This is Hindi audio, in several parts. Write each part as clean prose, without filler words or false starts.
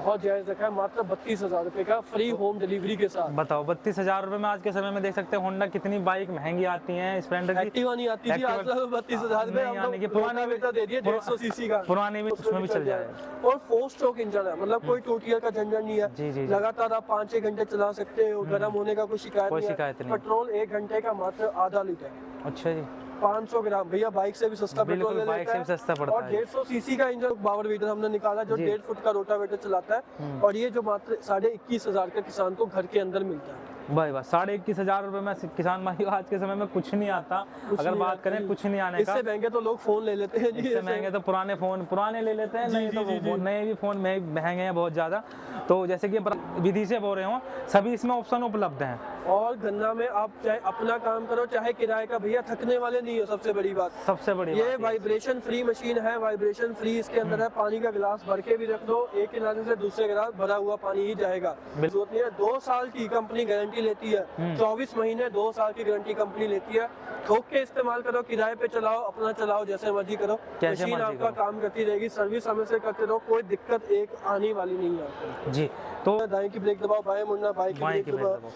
बहुत जायज रखा है, मात्र 32,000 रुपए का फ्री होम डिलीवरी के साथ। बताओ 32,000 रुपए में आज के समय में देख सकते हैं होंडा कितनी बाइक महंगी आती है। स्प्लेंडर की एक्टिवा नहीं आती थी, आज 32,000 में हम यानी कि लोग पुरानी रोटावेटर दे दिए 150 सीसी का, पुरानी भी उसमें भी चल जाएगा। और 4 स्ट्रोक इंजन है, मतलब कोई टूटियर का झंझट नहीं है। जी, जी, जी। लगातार आप 5-6 घंटे चला सकते हो, गर्म होने का कोई शिकायत नहीं है। पेट्रोल 1 घंटे का मात्र आधा लीटर। अच्छा जी। 500 ग्राम, भैया बाइक से भी सस्ता पेट्रोल ले लेता है, सस्ता पड़ता और 150 सीसी का इंजन पावर वीडर हमने निकाला जो 1.5 फुट का रोटावेटर चलाता है, और ये जो मात्र 21,500 का किसान को घर के अंदर मिलता है। भाई बस 21,500 रुपए में किसान भाई आज के समय में कुछ नहीं आता। अगर बात करें कुछ नहीं आने का, इससे महंगे तो लोग फोन ले लेते हैं जी, इससे महंगे तो पुराने ले लेते हैं, नहीं तो नए भी फोन महंगे हैं बहुत ज्यादा। तो जैसे कि विधि से बोल रहे हो, सभी इसमें ऑप्शन उपलब्ध हैं। और गन्ना में आप चाहे अपना काम करो चाहे किराए का, भैया थकने वाले नहीं हो। सबसे बड़ी बात, ये वाइब्रेशन फ्री मशीन है, वाइब्रेशन फ्री इसके अंदर है। पानी का गिलास भर के भी रख दो, एक किनारे से दूसरे गिलास भरा हुआ पानी ही जाएगा। 2 साल की कंपनी गारंटी लेती है, 24 महीने 2 साल की गारंटी कंपनी लेती है। ठोक के इस्तेमाल करो, किराए पे चलाओ, अपना चलाओ, जैसे मर्जी करो, मशीन आपका काम करती रहेगी। सर्विस हमें से करते रहो, कोई दिक्कत एक आने वाली नहीं है जी। तो दाएं की ब्रेक दबाओ, बाएं मुड़ना, बाएं की ब्रेक दबाओ,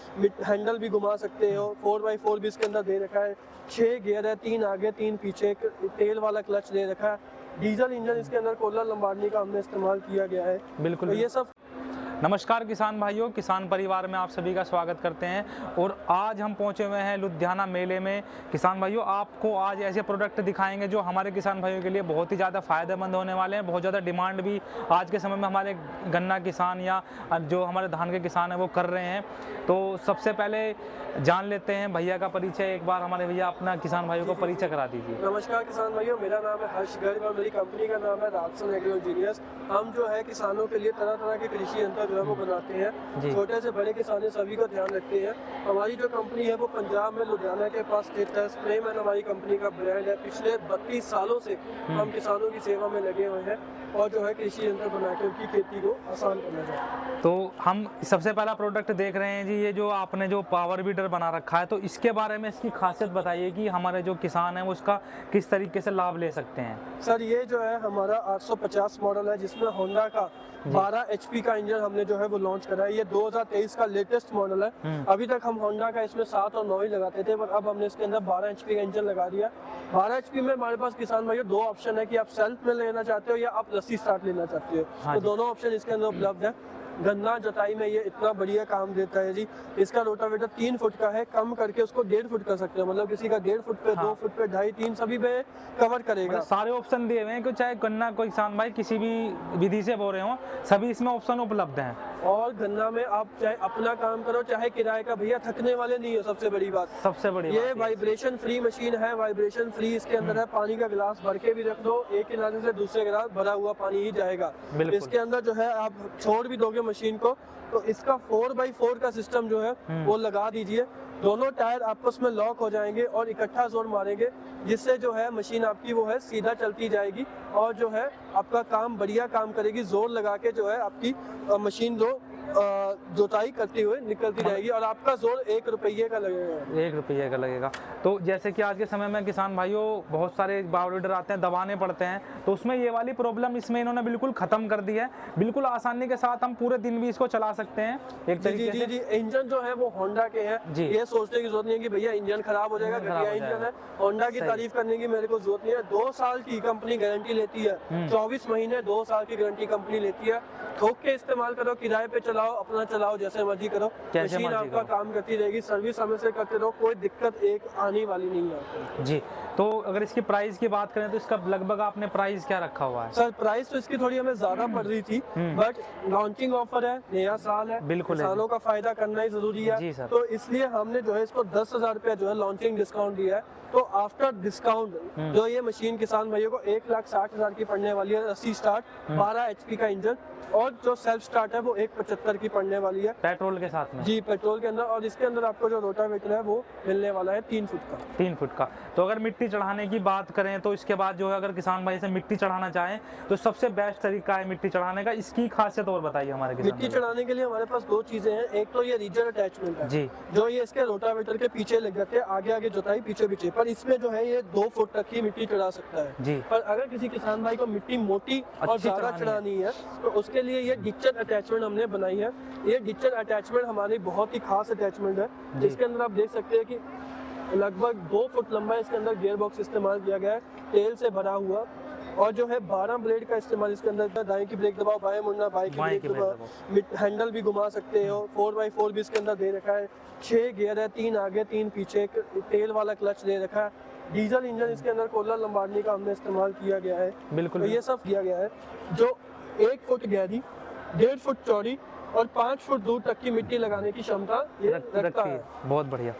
हैंडल भी घुमा सकते हो। 4x4 भी इसके अंदर दे रखा है, 6 गियर है, 3 आगे 3 पीछे, तेल वाला क्लच दे रखा है। डीजल इंजन इसके अंदर कोलर लंबाड़नी का हमने इस्तेमाल किया गया है। बिल्कुल। तो ये सब। नमस्कार किसान भाइयों, किसान परिवार में आप सभी का स्वागत करते हैं। और आज हम पहुंचे हुए हैं लुधियाना मेले में। किसान भाइयों, आपको आज ऐसे प्रोडक्ट दिखाएंगे जो हमारे किसान भाइयों के लिए बहुत ही ज़्यादा फ़ायदेमंद होने वाले हैं। बहुत ज़्यादा डिमांड भी आज के समय में हमारे गन्ना किसान या जो हमारे धान के किसान हैं वो कर रहे हैं। तो सबसे पहले जान लेते हैं भैया का परिचय। एक बार हमारे भैया अपना किसान भाइयों को परिचय करा दीजिए। नमस्कार किसान भाइयों, मेरा नाम है हर्ष गर्ग और मेरी कंपनी का नाम है राजसन एग्रो इंजीनियर्स। हम जो है किसानों के लिए तरह तरह के कृषि यंत्र जो है वो बनाते हैं, छोटे से बड़े किसान सभी का ध्यान रखते हैं। हमारी जो कंपनी है वो पंजाब में लुधियाना के पास स्थित है। स्प्रेमैन हमारी कंपनी का ब्रांड है। पिछले 32 सालों से हम किसानों की सेवा में लगे हुए हैं और जो है कृषि यंत्र बना के उनकी खेती को आसान करना चाहते हैं। तो हम सबसे पहला प्रोडक्ट देख रहे हैं जी, ये जो आपने जो पावर वीडर बना रखा है, तो इसके बारे में इसकी खासियत बताइए कि हमारे जो किसान हैं वो उसका किस तरीके से लाभ ले सकते हैं। सर ये जो है हमारा 850 मॉडल है, जिसमें होंडा का 12 HP का इंजन हमने जो है वो लॉन्च करा है। ये 2023 का लेटेस्ट मॉडल है। अभी तक हम होंडा का इसमें 7 और 9 ही लगाते थे, पर अब हमने इसके अंदर 12 HP का इंजन लगा दिया। 12 HP में हमारे पास किसान भाइयों 2 ऑप्शन है कि आप सेल्फ में लेना चाहते हो या आप रस्सी स्टार्ट लेना चाहते हो। तो दोनों ऑप्शन इसके अंदर उपलब्ध है। गन्ना जुताई में ये इतना बढ़िया काम देता है जी। इसका रोटावेटर 3 फुट का है, कम करके उसको 1.5 फुट कर सकते हैं। मतलब किसी का 1.5 फुट पे, 2 फुट पे, 2.5, 3 सभी पे कवर करेगा। सारे ऑप्शन दिए हुए हैं कि चाहे गन्ना कोई किसान भाई किसी भी विधि से बोल रहे हो, सभी इसमें ऑप्शन उपलब्ध हैं। और गन्ना में आप चाहे अपना काम करो चाहे किराए का, भैया थकने वाले नहीं हो। सबसे बड़ी बात, ये वाइब्रेशन फ्री मशीन है। वाइब्रेशन फ्री इसके अंदर है। पानी का गिलास भर के भी रख दो, एक किनारे से दूसरे गिलास भरा हुआ पानी ही जाएगा। इसके अंदर जो है आप छोड़ भी दोगे मशीन को तो इसका 4x4 का सिस्टम जो है वो लगा दीजिए। दोनों टायर आपस में लॉक हो जाएंगे और इकट्ठा जोर मारेंगे, जिससे जो है मशीन आपकी वो है सीधा चलती जाएगी और जो है आपका काम बढ़िया काम करेगी। जोर लगा के जो है आपकी मशीन जो जोताई करती हुए निकलती जाएगी और आपका जोर 1 रुपये का लगेगा। 1 रुपये का लगेगा। तो जैसे कि आज के समय में किसान भाइयों बहुत सारे पावर वीडर आते हैं, दबाने पड़ते हैं, तो उसमें ये वाली प्रॉब्लम इसमें इन्होंने बिल्कुल खत्म कर दी है। बिल्कुल आसानी के साथ हम पूरे दिन भी इसको चला सकते हैं एक तरीके से। जी। इंजन जो है वो होंडा के हैं, ये सोचने की जरूरत नहीं है कि भैया इंजन खराब हो जाएगा, घटिया इंजन है। होंडा की तारीफ करने की मेरे को जरूरत नहीं है। 2 साल की कंपनी गारंटी लेती है, 24 महीने 2 साल की गारंटी कंपनी लेती है। ठोक के इस्तेमाल करो, किराए पे चलाओ, अपना चलाओ, जैसे मर्जी करो, मशीन आपका काम करती रहेगी। सर्विस हमें से करते रहो, कोई दिक्कत एक आने वाली नहीं है जी। तो अगर इसकी प्राइस की बात करें तो इसका लगभग आपने प्राइस क्या रखा हुआ है? सर प्राइस तो इसकी थोड़ी हमें ज्यादा पड़ रही थी, बट लॉन्चिंग ऑफर है, नया साल है, बिल्कुल किसानों का फायदा करना ही जरूरी है जी सर। तो इसलिए हमने जो है इसको 10,000 रुपया जो है लॉन्चिंग डिस्काउंट दिया है। तो आफ्टर डिस्काउंट जो ये मशीन किसान भाइयों को 1,60,000 की पड़ने वाली है। 80 स्टार्ट, 12 HP का इंजन, और जो सेल्फ स्टार्ट है वो 1,75 70 की पड़ने वाली है पेट्रोल के साथ में जी, पेट्रोल के अंदर। और इसके अंदर आपको जो रोटावेटर है वो मिलने वाला है 3 फुट का। 3 फुट का। तो अगर मिट्टी चढ़ाने की बात करें तो इसके बाद जो है अगर किसान भाई से मिट्टी चढ़ाना चाहें तो सबसे बेस्ट तरीका है मिट्टी चढ़ाने का, इसकी खासियत और बताइए हमारे किसान मिट्टी चढ़ाने के लिए हमारे पास 2 चीजें हैं। एक तो ये रीजर अटैचमेंट है जी, जो ये इसके रोटावेटर के पीछे लग जाते हैं, आगे आगे जुताई पीछे पीछे, पर इसमें जो है ये 2 फुट तक की मिट्टी चढ़ा सकता है जी। पर अगर किसी किसान भाई को मिट्टी मोटी और अच्छी ज्यादा चढ़ानी है तो उसके लिए ये डिक्चर अटैचमेंट हमने बनाई है। ये डिक्चर अटैचमेंट हमारी बहुत ही खास अटैचमेंट है, जिसके अंदर आप देख सकते हैं कि लगभग 2 फुट लंबा इसके अंदर गियर बॉक्स इस्तेमाल किया गया है, तेल से भरा हुआ। और जो है 12 ब्लेड का इस्तेमाल इसके अंदर, दाएं की ब्रेक दबाओ, बाएं मुड़ना, बाएं की ब्रेक दबाओ, हैंडल भी घुमा सकते हो। 4x4 भी इसके अंदर दे रखा है, 6 गियर है, 3 आगे 3 पीछे, तेल वाला क्लच दे रखा है, डीजल इंजन इसके अंदर, कोलर लंबाड़नी का हमने इस्तेमाल किया गया है। बिल्कुल तो ये सब किया गया है जो 1 फुट गहरी, 1.5 फुट चौड़ी और 5 फुट दूर तक की मिट्टी लगाने की क्षमता ये रखता है। बहुत बढ़िया,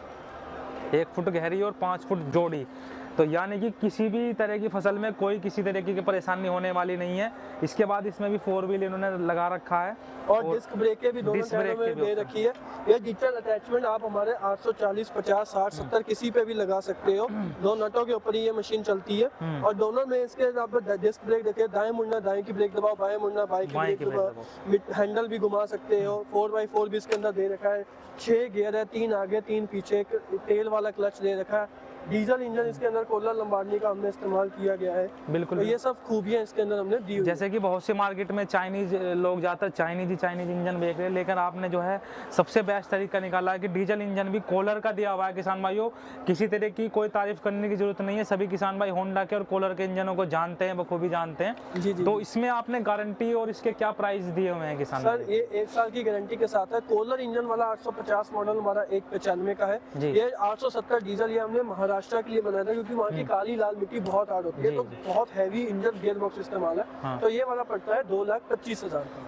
1 फुट गहरी और 5 फुट जोड़ी। तो यानी कि किसी भी तरह की फसल में कोई किसी तरह की परेशानी होने वाली नहीं है। इसके बाद इसमें भी 4 व्हील इन्होंने लगा रखा है और डिस्क ब्रेकें भी दोनों साइडों में दे रखी है। ये डिजिटल अटैचमेंट आप हमारे 840, 50, 60, 70 किसी पे भी लगा सकते हो। 2 नटों के ऊपर ही ये मशीन चलती है और दोनों में इसके आप डिस्क ब्रेक देखिए, दाएं मुड़ना, दाएं की ब्रेक दबाओ, बाएं मुड़ना, बाएं की ब्रेक दबाओ, हैंडल भी घुमा सकते हो। 4x4 भी इसके अंदर दे रखा है, 6 गियर है, 3 आगे 3 पीछे, तेल वाला क्लच दे रखा है, डीजल इंजन इसके अंदर, कोलर लंबाड़नी का हमने इस्तेमाल किया गया है। बिल्कुल। तो ये सब खूबियां इसके अंदर हमने दी हुई है। जैसे कि बहुत से मार्केट में चाइनीज लोग ज़्यादातर चाइनीज इंजन बेच रहे हैं, लेकिन आपने जो है सबसे बेस्ट तरीका निकाला है कि डीजल इंजन भी कोलर का दिया हुआ है। किसान भाइयों, किसी तरह की कोई तारीफ करने की जरूरत नहीं है, सभी किसान भाई होंडा के और कोलर के इंजनों को जानते हैं, बखूबी जानते हैं। जी जी। तो इसमें आपने गारंटी और इसके क्या प्राइस दिए हुए हैं किसान सर? ये 1 साल की गारंटी के साथ है। कोलर इंजन वाला 850 मॉडल हमारा 195 का है। ये 870 डीजल ये हमने महाराष्ट्र के लिए बनाया था क्योंकि वहाँ की काली लाल मिट्टी बहुत हार्ड होती है, तो बहुत हैवी इंजन गियर बॉक्स इस्तेमाल है। हाँ। तो ये वाला पड़ता है 2,25,000 का।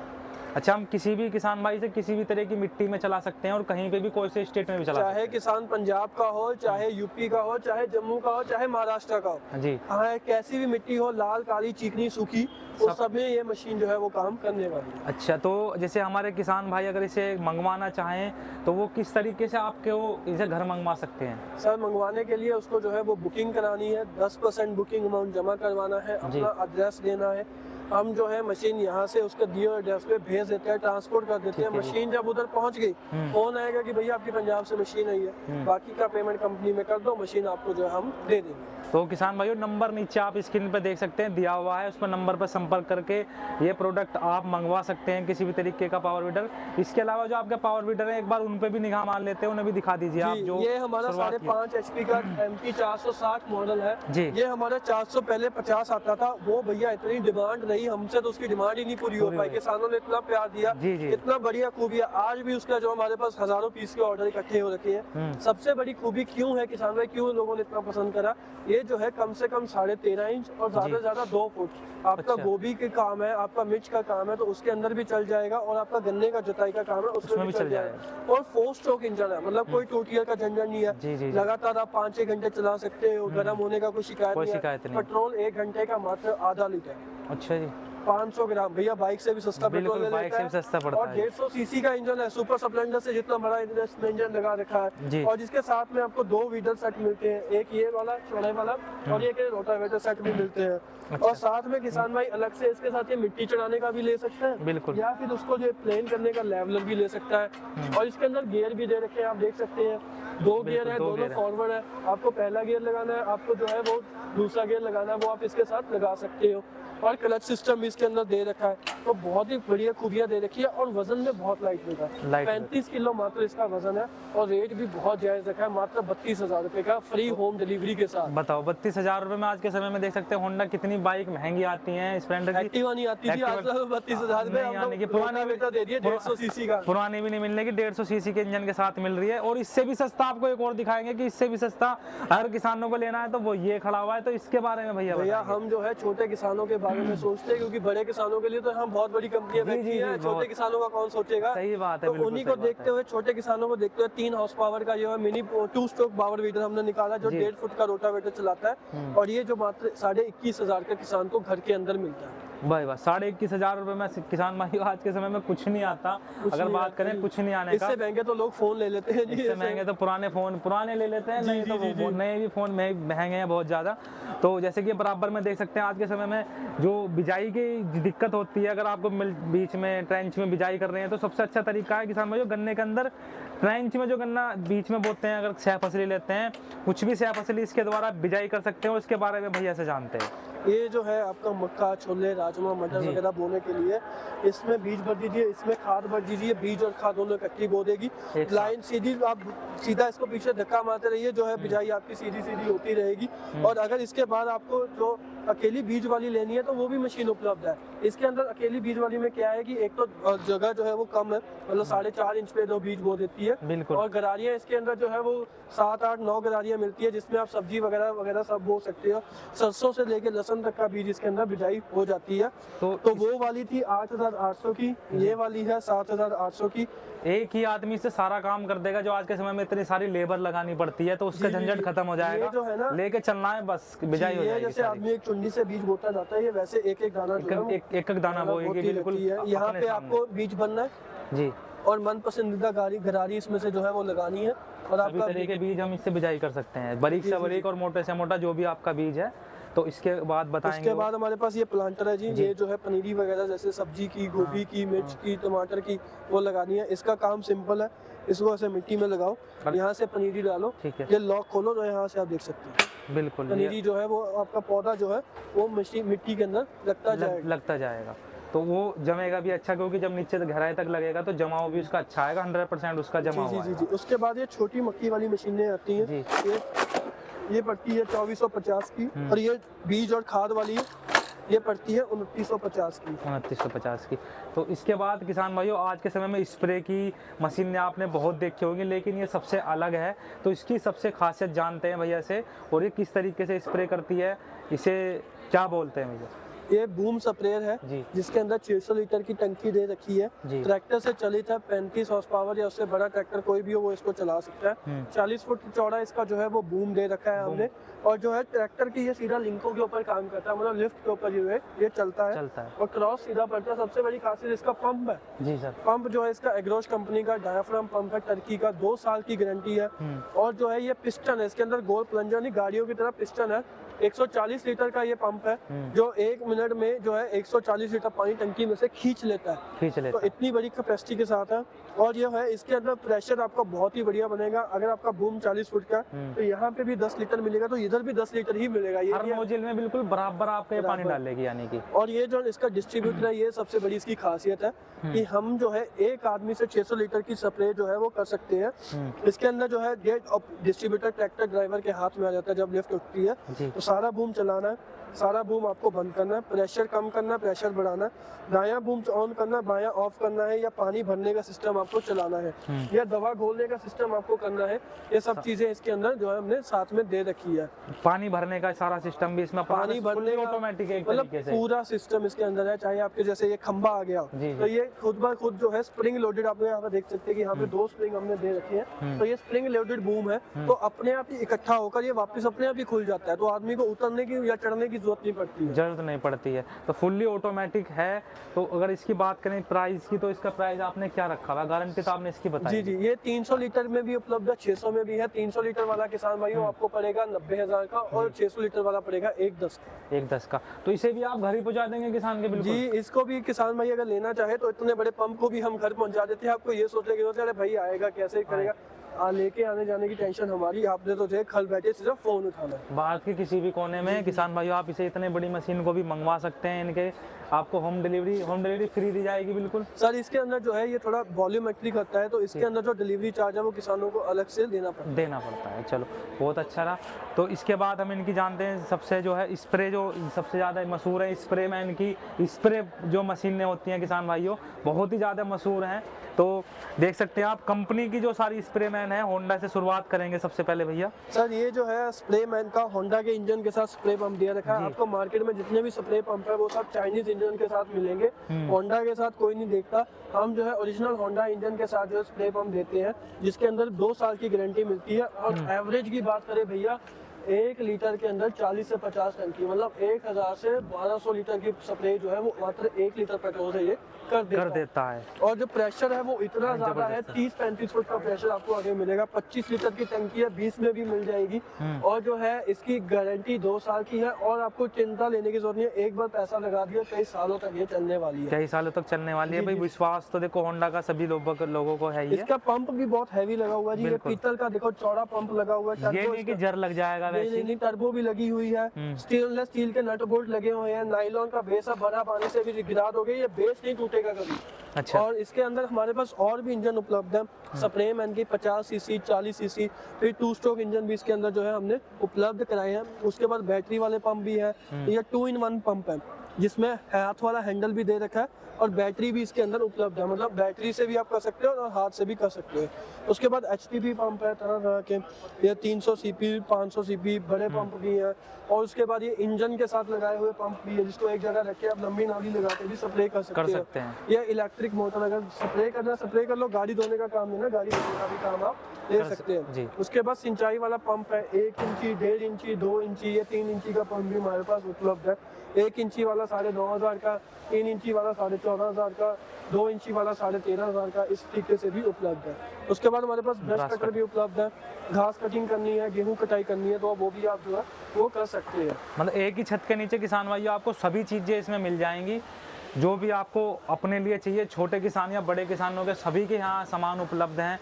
अच्छा, हम किसी भी किसान भाई से किसी भी तरह की मिट्टी में चला सकते हैं और कहीं पे भी कोई से स्टेट में भी चला सकते हैं? चाहे किसान पंजाब का हो, चाहे यूपी का हो, चाहे जम्मू का हो, चाहे महाराष्ट्र का हो जी। हाँ, कैसी भी मिट्टी हो, लाल, काली, चिकनी, सूखी, उस सब में ये मशीन जो है वो काम करने वाली है। अच्छा, तो जैसे हमारे किसान भाई अगर इसे मंगवाना चाहें तो वो किस तरीके से आपके वो इसे घर मंगवा सकते हैं? सर, मंगवाने के लिए उसको जो है वो बुकिंग करानी है, 10% बुकिंग अमाउंट जमा करवाना है, अपना एड्रेस देना है। हम जो है मशीन यहाँ से उसके दिए हुए एड्रेस पे भेज देते हैं, ट्रांसपोर्ट कर देते हैं। मशीन जब उधर पहुँच गई, फोन आएगा कि भैया आपकी पंजाब से मशीन आई है, बाकी का पेमेंट कंपनी में कर दो, मशीन आपको जो है हम दे देंगे। तो किसान भाइयों, नंबर नीचे आप स्क्रीन पर देख सकते हैं, दिया हुआ है, उस पर नंबर पर संपर्क करके ये प्रोडक्ट आप मंगवा सकते हैं, किसी भी तरीके का पावर वीडर। इसके अलावा जो आपके पावर वीडर है, एक बार उन पे भी निगाह मार लेते हैं, उन्हें भी दिखा दीजिए आप। जो ये हमारा 5.5 HP का MP 460 मॉडल है जी। ये हमारा 400 पहले 50 आता था, वो भैया इतनी डिमांड रही हमसे तो उसकी डिमांड ही नहीं पूरी हो पाई। किसानों ने इतना प्यार दिया, इतना बढ़िया खूबी है, आज भी उसका जो हमारे पास हजारों पीस के ऑर्डर इकट्ठे हो रखे हैं। सबसे बड़ी खूबी क्यों है किसान भाई, क्यों लोगों ने इतना पसंद करा, ये जो है कम से कम 13.5 इंच और ज्यादा से ज्यादा 2 फुट आपका गोभी के काम है, आपका मिर्च का काम है तो उसके अंदर भी चल जाएगा, और आपका गन्ने का जुताई का काम है उसमें भी चल जाएगा। और 4 स्ट्रोक इंजन है, मतलब कोई 2 टियर का झंझट नहीं है। लगातार आप 5-6 घंटे चला सकते हो, गर्म होने का कोई शिकायत नहीं है। पेट्रोल 1 घंटे का मात्र आधा लीटर। अच्छा जी। 500 ग्राम, भैया बाइक से भी सस्ता पेट्रोल ले लेता है, सस्ता पड़ता है। और 150 सीसी का इंजन है, सुपर स्प्लेंडर से जितना बड़ा इंजन लगा रखा है। और जिसके साथ में आपको 2 व्हीडर सेट मिलते हैं, एक ये वाला चौड़ाई वाला और एक रोटावेटर सेट भी मिलते हैं। अच्छा। और साथ में किसान भाई अलग से इसके साथ ये मिट्टी चढ़ाने का भी ले सकते हैं, बिल्कुल, या फिर उसको जो प्लेन करने का लेवलर भी ले सकता है। और इसके अंदर गियर भी दे रखे हैं, आप देख सकते हैं 2 गियर है, दोनों फॉरवर्ड है। आपको पहला गियर लगाना है, आपको जो है वो दूसरा गियर लगाना है, वो आप इसके साथ लगा सकते हो। और क्लच सिस्टम भी इसके अंदर दे रखा है, तो बहुत ही बढ़िया खूबियां दे रखी है। और वजन में बहुत लाइट वेट है, 35 किलो मात्र इसका वजन है। और रेट भी बहुत जायज रखा है, मात्र 32,000 रुपए का, फ्री होम डिलीवरी के साथ। बताओ, 32,000 रुपए में आज के समय में देख सकते हैं होंडा कितनी बाइक महंगी आती है। स्प्लेंडर की एक्टिवा नहीं आती थी, आज 32,000 रुपए पुरानी बेटा दे दिए, 150 सीसी का, पुरानी भी नहीं मिलने की, 150 सीसी के इंजन के साथ मिल रही है। और इससे भी सस्ता आपको एक और दिखाएंगे कि इससे भी सस्ता अगर किसानों को लेना है तो वो ये खड़ा हुआ है। तो इसके बारे में भैया हम जो है छोटे किसानों के बारे में सोचते हैं, क्योंकि बड़े किसानों के लिए तो हम बहुत बड़ी कंपनियां बैठी हैं, छोटे किसानों का कौन सोचेगा। सही बात है। तो उन्हीं को देखते हुए, छोटे किसानों को देखते हुए 3 हॉर्स पावर का जो है मिनी 2 स्ट्रोक पावर वीडर हमने निकाला, जो 1.5 फुट का रोटावेटर चलाता है। और ये जो मात्र 21,500 का किसान को घर के अंदर मिलता है। भाई बस 21,500 रुपए में किसान भाई आज के समय में कुछ नहीं आता। अगर बात करें कुछ नहीं आने का, इससे महंगे तो लोग फोन ले लेते हैं जी, इससे महंगे तो पुराने ले लेते हैं, नहीं तो नए भी फोन महंगे हैं बहुत ज़्यादा। तो जैसे कि बराबर में देख सकते हैं आज के समय में जो बिजाई की दिक्कत होती है, अगर आपको बीच में ट्रेंच में बिजाई कर रहे हैं तो सबसे अच्छा तरीका है किसान भाई गन्ने के अंदर ट्रेंच में जो गन्ना बीच में बोते हैं, अगर सह फसली लेते हैं, कुछ भी सह फसली इसके द्वारा बिजाई कर सकते हैं। उसके बारे में भैया से जानते हैं। ये जो है आपका मक्का, छोले, राजमा, मटर वगैरह बोने के लिए इसमें बीज भर दीजिए, इसमें खाद भर दीजिए, बीज और खाद दोनों इकट्ठी बो देगी। लाइन सीधी, आप सीधा इसको पीछे धक्का मारते रहिए, जो है बिजाई आपकी सीधी सीधी होती रहेगी। और अगर इसके बाद आपको जो अकेली बीज वाली लेनी है तो वो भी मशीन उपलब्ध है। इसके अंदर अकेली बीज वाली में क्या है कि एक तो जगह जो है वो कम है, मतलब 4.5 इंच पे दो बीज बो देती है। बिल्कुल। और गरारियाँ इसके अंदर जो है वो 7, 8, 9 गरारियाँ मिलती है, जिसमें आप सब्जी वगैरह वगैरह सब बो सकते हो। सरसों से लेके लहसुन तक का बीज इसके अंदर बिजाई हो जाती है। तो वो वाली थी 8,800 की, ये वाली है 7,800 की। एक ही आदमी से सारा काम कर देगा, जो आज के समय में इतनी सारी लेबर लगानी पड़ती है, तो उसका झंझट खत्म हो जाएगा। ये जो है ना, लेके चलना है बस, बिजाई हो जाएगी। जैसे आदमी एक चुंडी से बीज बोता जाता है, ये वैसे एक एक दाना एक दाना बोएगी। बिल्कुल। यहाँ पे आपको बीज बनना है जी, और मन पसंदीदा गरारी इसमें से जो है वो लगानी है। और आपका तरह के बीज हम इससे बिजाई कर सकते हैं, बारीक से बारीक और मोटे से मोटा जो भी आपका बीज है। तो इसके बाद बताएंगे। उसके बाद हमारे पास ये प्लांटर है जी, ये जो है पनीरी वगैरह जैसे सब्जी की, गोभी की, मिर्च की, टमाटर की वो लगानी है। इसका काम सिंपल है, इसको ऐसे मिट्टी में लगाओ, यहाँ से पनीरी डालो, ये लॉक खोलो तो यहाँ से आप देख सकते हैं। बिल्कुल। पनीरी जो है वो आपका पौधा जो है वो मिट्टी के अंदर लगता जाएगा। तो वो जमेगा भी अच्छा, क्योंकि जब नीचे गहराई तक लगेगा तो जमाव भी उसका अच्छा आएगा, 100% उसका जमा हुआ है। जी। उसके बाद ये छोटी मक्की वाली मशीनें आती हैं, ये पड़ती है 2450 की। और ये बीज और खाद वाली ये पड़ती है 2950 की। 2950 की। तो इसके बाद किसान भाइयों आज के समय में स्प्रे की मशीन आपने बहुत देखी होंगी, लेकिन ये सबसे अलग है। तो इसकी सबसे खासियत जानते हैं भैया से, और ये किस तरीके से स्प्रे करती है, इसे क्या बोलते हैं भैया? ये बूम स्प्रेयर है जिसके अंदर 600 लीटर की टंकी दे रखी है। ट्रैक्टर से चलित है, 35 हॉर्स पावर या उससे बड़ा ट्रैक्टर कोई भी हो वो इसको चला सकता है। 40 फुट चौड़ा इसका जो है वो बूम दे रखा है हमने। और जो है ट्रैक्टर की ये सीधा लिंकों के ऊपर काम करता है, मतलब लिफ्ट के ऊपर जो है ये चलता है और क्रॉस सीधा पड़ता है। सबसे बड़ी खासियत इसका पंप है जी सर। पंप जो है इसका एग्रोश कंपनी का डायाफ्राम पंप है, टर्की का, 2 साल की गारंटी है। और जो है ये पिस्टन है, इसके अंदर गोल प्लंजर नहीं, गाड़ियों की तरह पिस्टन है। 140 लीटर का ये पंप है जो 1 मिनट में जो है 140 लीटर पानी टंकी में से खींच लेता है। तो इतनी बड़ी कैपेसिटी के साथ है। और ये है इसके अंदर प्रेशर आपका बहुत ही बढ़िया बनेगा। अगर आपका बूम 40 फुट का तो यहाँ पे भी 10 लीटर मिलेगा, तो इधर भी 10 लीटर ही मिलेगा। ये हर नोजल में बिल्कुल बराबर आपके पानी डालेगी यानी कि। और ये जो इसका डिस्ट्रीब्यूटर है, ये सबसे बड़ी इसकी खासियत है कि हम जो है एक आदमी से 600 लीटर की स्प्रे जो है वो कर सकते हैं। इसके अंदर जो है डिस्ट्रीब्यूटर ट्रैक्टर ड्राइवर के हाथ में आ जाता है। जब लिफ्ट उठती है तो सारा बूम चलाना है, सारा बूम आपको बंद करना है, प्रेशर कम करना है, प्रेशर बढ़ाना है, दायां बूम ऑन करना है, बायां ऑफ करना है, या पानी भरने का सिस्टम आपको चलाना है, या दवा घोलने का सिस्टम आपको करना है। ये सब चीजें इसके अंदर जो है हमने साथ में दे रखी है। पानी भरने का सारा सिस्टम भी इसमें, पानी भरने का ऑटोमेटिक मतलब पूरा सिस्टम इसके अंदर है। चाहे आपके जैसे ये खंबा आ गया तो ये खुद ब खुद जो है स्प्रिंग लोडेड, आप यहाँ पे देख सकते हैं कि यहाँ पे 2 स्प्रिंग हमने दे रखे हैं। तो ये स्प्रिंग लोडेड बूम है, तो अपने आप ही इकट्ठा होकर ये वापस अपने आप ही खुल जाता है। तो आदमी को उतरने की या चढ़ने की जरूरत नहीं पड़ती है। तो फुल्ली ऑटोमेटिक है। तो अगर इसकी बात करें प्राइस की, तो इसका प्राइस आपने क्या रखा हुआ? गारंटी तो आपने इसकी बताई। जी, ये 300 लीटर में भी उपलब्ध है, 600 में भी है। 300 लीटर वाला किसान भाइयों आपको पड़ेगा 90,000 का, और 600 लीटर वाला पड़ेगा 1,10 का। तो इसे भी आप घर ही पहुंचा देंगे किसान के? बिल्कुल जी, इसको भी किसान भाई अगर लेना चाहे तो इतने बड़े पंप को भी हम घर पहुंचा देते हैं। आपको ये सोचने की जरूरत है भाई आएगा कैसे करेगा, लेके आने जाने की टेंशन हमारी, आपने तो जो घर बैठे सिर्फ फोन उठाना है। भारत के किसी भी कोने में किसान भाइयों आप इसे इतने बड़ी मशीन को भी मंगवा सकते हैं। इनके आपको होम डिलीवरी फ्री दी जाएगी। बिल्कुल सर, इसके अंदर जो है ये थोड़ा वॉल्यूमेट्रिक होता है, तो इसके अंदर जो डिलीवरी चार्ज है वो किसानों को अलग से देना पड़ता है। चलो बहुत अच्छा रहा। तो इसके बाद हम इनकी जानते हैं सबसे जो है स्प्रे जो सबसे ज़्यादा मशहूर है, स्प्रे मैन की स्प्रे जो मशीनें होती हैं किसान भाइयों बहुत ही ज़्यादा मशहूर हैं। तो देख सकते हैं आप कंपनी की जो सारी स्प्रे मैन है, होंडा से शुरुआत करेंगे सबसे पहले भैया। सर, ये जो है स्प्रे मैन का होंडा के इंजन के साथ स्प्रे पंप दिया रखा है। आपको मार्केट में जितने भी स्प्रे पंप है वो सब चाइनीज इंजन के साथ मिलेंगे, होंडा के साथ कोई नहीं देखता। हम जो है ओरिजिनल होंडा इंजन के साथ जो है स्प्रे पंप देते हैं, जिसके अंदर 2 साल की गारंटी मिलती है। और एवरेज की बात करें भैया 1 लीटर के अंदर 40 से 50 टंकी, मतलब 1000 से 1200 लीटर की स्प्रे जो है वो मात्र 1 लीटर पेट्रोल से ये कर देता है। और जो प्रेशर है वो इतना ज्यादा है, 30-35 फुट का प्रेशर आपको आगे मिलेगा। 25 लीटर की टंकी है, 20 में भी मिल जाएगी। और जो है इसकी गारंटी 2 साल की है और आपको चिंता लेने की जरूरत नहीं है। एक बार पैसा लगा दिया, कई सालों तक ये चलने वाली है। कई सालों तक चलने वाली है भाई। विश्वास तो देखो होंडा का सभी लोगों को है ही है। इसका पंप भी बहुत हैवी लगा हुआ है जी, ये पीतल का देखो चौड़ा पंप लगा हुआ है। ये नहीं कि जर लग जाएगा वैसे। नहीं, टर्बो भी लगी हुई है, स्टेनलेस स्टील के नट बोल्ट लगे हुए हैं, नायलॉन का बेस है, बड़ा पानी से भी गिरात हो गई, ये बेस नहीं टूटेगा कभी। अच्छा। और इसके अंदर हमारे पास और भी इंजन उपलब्ध है, स्प्रे मैन की 50 सीसी, 40 सीसी, फिर 2 स्ट्रोक इंजन भी इसके अंदर जो है हमने उपलब्ध कराए हैं। उसके बाद बैटरी वाले पंप भी है, ये 2-in-1 पंप है जिसमें हाथ वाला हैंडल भी दे रखा है और बैटरी भी इसके अंदर उपलब्ध है, मतलब बैटरी से भी आप कर सकते हो और हाथ से भी कर सकते हो। उसके बाद HTP पंप है तरह तरह के, ये 300 CP, 500 CP बड़े पंप भी हैं। और उसके बाद ये इंजन के साथ लगाए हुए पंप भी है, जिसको एक जगह रख के आप लंबी नाली लगा के भी स्प्रे कर सकते हैं। ये इलेक्ट्रिक मोटर, अगर स्प्रे करना स्प्रे कर लो, गाड़ी धोने का काम नहीं ना, गाड़ी धोने का भी काम आप ले सकते हैं। उसके बाद सिंचाई वाला पंप है, 1 इंची, 1.5 इंची, 2 इंची, ये 3 इंची का पंप भी हमारे पास उपलब्ध है। 1 इंची वाला 9,500 का, 3 इंची वाला 14,500 का, 2 इंची वाला 13,500 का, इस तरीके से भी उपलब्ध है। उसके बाद हमारे पास ब्रश कटर भी उपलब्ध है, घास कटिंग करनी है, गेहूं कटाई करनी है तो वो भी आप जो है वो कर सकते हैं। मतलब एक ही छत के नीचे किसान भाइयों आपको सभी चीजें इसमें मिल जाएंगी, जो भी आपको अपने लिए चाहिए। छोटे किसान या बड़े किसानों के सभी के यहाँ सामान उपलब्ध हैं।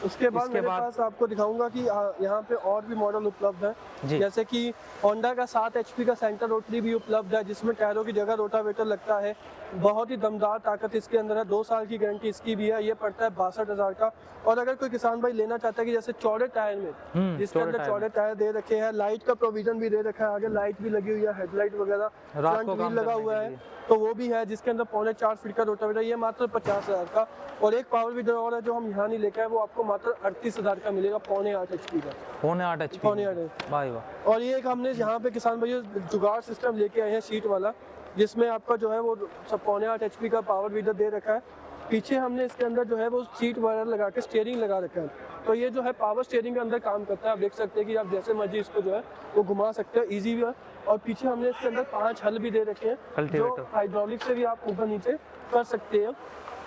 उसके बाद मेरे पास आपको दिखाऊंगा कि यहाँ पे और भी मॉडल उपलब्ध है, जैसे कि होंडा का 7 HP का सेंटर रोटरी भी उपलब्ध है, जिसमें टायरों की जगह रोटावेटर लगता है। बहुत ही दमदार ताकत इसके अंदर है, 2 साल की गारंटी इसकी भी है। ये पड़ता है 62,000 का। और अगर कोई किसान भाई लेना चाहता है कि जैसे चौड़े टायर में, जिसके अंदर चौड़े टायर दे रखे हैं, लाइट का प्रोविजन भी दे रखा है, आगे लाइट भी लगी हुई है, हेडलाइट वगैरह, फ्रंट व्हील लगा हुआ है, तो वो भी है, जिसके अंदर 4.25 फीट का रोटावेटर, ये मात्र 50,000 का। और एक पावर विडर और है जो हम यहाँ नहीं लेके आए, वो आपको मात्र 38,000 का मिलेगा, 4.8 HP का। 4.8 HP, 4.8 भाई वाह। और ये एक हमने यहाँ पे किसान भाई जुगाड़ सिस्टम लेके आए हैं सीट वाला, जिसमें आपका जो है वो 4.8 HP का पावर विडर दे रखा है। पीछे हमने इसके अंदर जो है वो सीट वगैरह लगा के स्टीयरिंग लगा रखा है, तो ये जो है पावर स्टीयरिंग के अंदर काम करता है। आप देख सकते हैं कि आप जैसे मर्जी इसको जो है वो घुमा सकते हो, इजी भी है। और पीछे हमने इसके अंदर 5 हल भी दे रखे हैं, जो हाइड्रोलिक से भी आप ऊपर नीचे कर सकते हैं।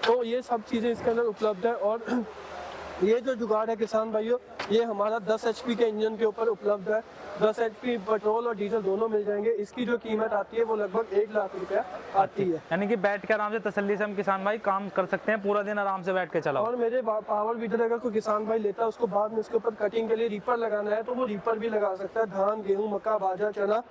तो ये सब चीज़ें इसके अंदर उपलब्ध है। और ये जो जुगाड़ है किसान भाइयों, ये हमारा 10 HP के इंजन के ऊपर उपलब्ध है। 10 HP पेट्रोल और डीजल दोनों मिल जाएंगे। इसकी जो कीमत आती है वो लगभग 1 लाख रुपया आती है। यानी कि बैठ के आराम से तसल्ली से हम किसान भाई काम कर सकते हैं, पूरा दिन आराम से बैठ के चलाओ। और मेरे पावर वीडर अगर कोई किसान भाई लेता है, उसको बाद में इसके ऊपर कटिंग के लिए रीपर लगाना है, तो वो रीपर भी लगा सकता है। धान, गेहूँ, मक्का, बाजरा, चना,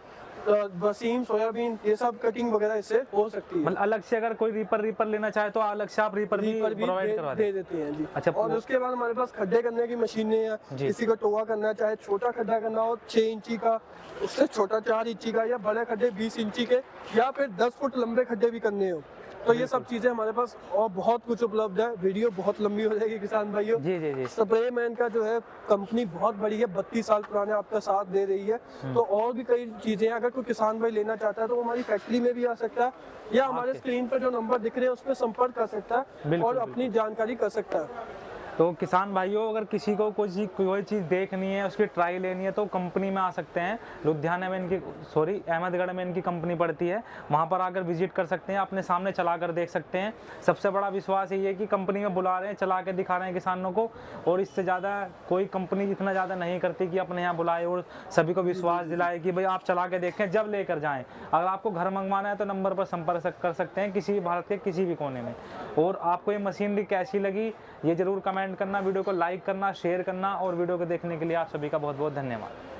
बसीम, सोयाबीन, ये सब कटिंग वगैरह इससे हो सकती है। मतलब अलग से अगर कोई रीपर लेना चाहे तो अलग से आप रीपर भी प्रोवाइड करवा दे देते हैं जी। अच्छा। और उसके बाद हमारे पास खड्डे करने की मशीनें हैं, किसी को टोवा करना है, चाहे छोटा खड्डा करना हो 6 इंची का, उससे छोटा 4 इंची का, या बड़े खड्डे 20 इंची के, या फिर 10 फुट लंबे खड्डे भी करने हो, तो ये सब चीजें हमारे पास और बहुत कुछ उपलब्ध है। वीडियो बहुत लंबी हो जाएगी किसान भाइयों। जी। स्प्रे मैन का जो है कंपनी बहुत बड़ी है, 32 साल पुराने आपका साथ दे रही है। तो और भी कई चीजें, अगर कोई किसान भाई लेना चाहता है तो वो हमारी फैक्ट्री में भी आ सकता है, या हमारे स्क्रीन पर जो नंबर दिख रहे हैं उस पर संपर्क कर सकता है और अपनी जानकारी कर सकता है। तो किसान भाइयों, अगर किसी को कोई चीज़ देखनी है, उसकी ट्राई लेनी है, तो कंपनी में आ सकते हैं। लुधियाना में अहमदगढ़ में इनकी कंपनी पड़ती है, वहाँ पर आकर विजिट कर सकते हैं, अपने सामने चला कर देख सकते हैं। सबसे बड़ा विश्वास ये है कि कंपनी में बुला रहे हैं, चला के दिखा रहे हैं किसानों को, और इससे ज़्यादा कोई कंपनी इतना ज़्यादा नहीं करती कि अपने यहाँ बुलाए और सभी को विश्वास दिलाए कि भाई आप चला के देखें, जब लेकर जाएँ। अगर आपको घर मंगवाना है तो नंबर पर संपर्क कर सकते हैं, किसी भी भारत के किसी भी कोने में। और आपको ये मशीनरी कैसी लगी ये ज़रूर कमेंट करना, वीडियो को लाइक करना, शेयर करना, और वीडियो को देखने के लिए आप सभी का बहुत बहुत धन्यवाद।